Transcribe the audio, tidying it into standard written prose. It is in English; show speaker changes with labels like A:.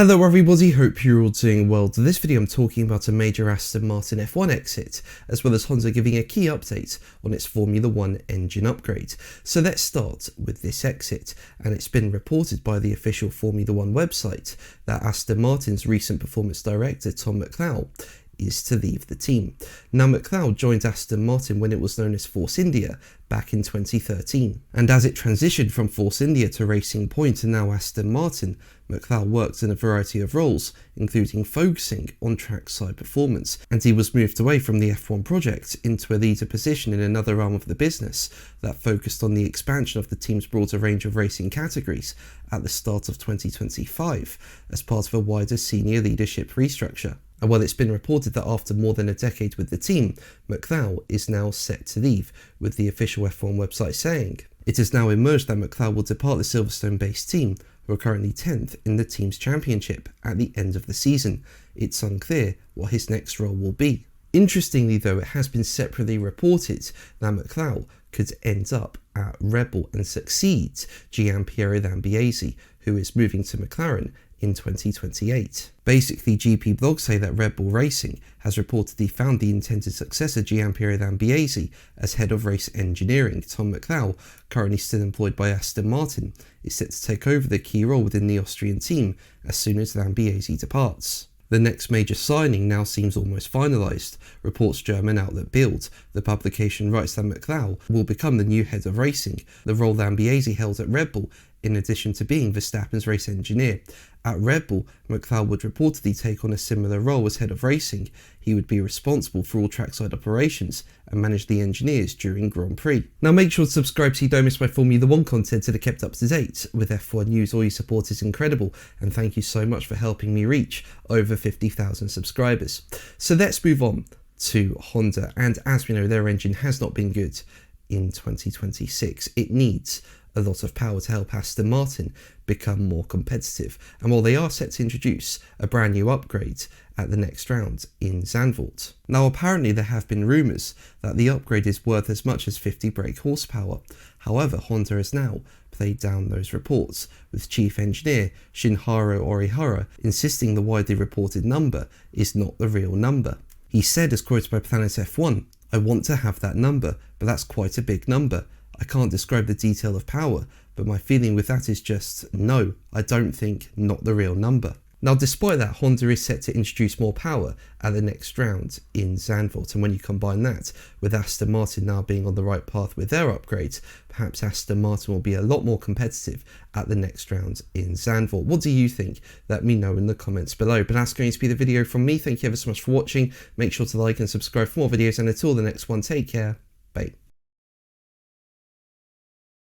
A: Hello everybody, hope you're all doing well. To this video I'm talking about a major Aston Martin F1 exit, as well as Honda giving a key update on its Formula 1 engine upgrade. So let's start with this exit, and it's been reported by the official Formula 1 website that Aston Martin's recent performance director Tom McLeod is to leave the team. Now McLeod joined Aston Martin when it was known as Force India back in 2013, and as it transitioned from Force India to Racing Point and now Aston Martin, McLeod worked in a variety of roles, including focusing on trackside performance, and he was moved away from the F1 project into a leader position in another arm of the business that focused on the expansion of the team's broader range of racing categories at the start of 2025 as part of a wider senior leadership restructure. And while it's been reported that after more than a decade with the team, McLeod is now set to leave, with the official F1 website saying, "It has now emerged that McLeod will depart the Silverstone-based team, who are currently 10th in the team's championship, at the end of the season. It's unclear what his next role will be." Interestingly though, it has been separately reported that McLeod could end up at Red Bull and succeed Gianpiero Lambiase, who is moving to McLaren in 2028. Basically, GP blogs say that Red Bull Racing has reportedly found the intended successor Gianpiero Lambiase as head of race engineering. Tom McLeod, currently still employed by Aston Martin, is set to take over the key role within the Austrian team as soon as Lambiase departs. The next major signing now seems almost finalised, reports German outlet Bild. The publication writes that McLeod will become the new head of racing, the role Lambiase held at Red Bull, in addition to being Verstappen's race engineer. At Red Bull, McLeod would reportedly take on a similar role as head of racing. He would be responsible for all trackside operations and manage the engineers during Grand Prix. Now make sure to subscribe so you don't miss my Formula 1 content to be kept up to date with F1 news. All your support is incredible, and thank you so much for helping me reach over 50,000 subscribers. So let's move on to Honda, and as we know, their engine has not been good in 2026. It needs a lot of power to help Aston Martin become more competitive, and while they are set to introduce a brand new upgrade at the next round in Zandvoort. Now apparently there have been rumours that the upgrade is worth as much as 50 brake horsepower. However, Honda has now played down those reports, with chief engineer Shinhiro Orihara insisting the widely reported number is not the real number. He said, as quoted by Planet F1, "I want to have that number, but that's quite a big number. I can't describe the detail of power, but my feeling with that is just, no, I don't think not the real number." Now despite that, Honda is set to introduce more power at the next round in Zandvoort, and when you combine that with Aston Martin now being on the right path with their upgrades, perhaps Aston Martin will be a lot more competitive at the next round in Zandvoort. What do you think? Let me know in the comments below. But that's going to be the video from me. Thank you ever so much for watching. Make sure to like and subscribe for more videos, and until the next one, take care. Bye.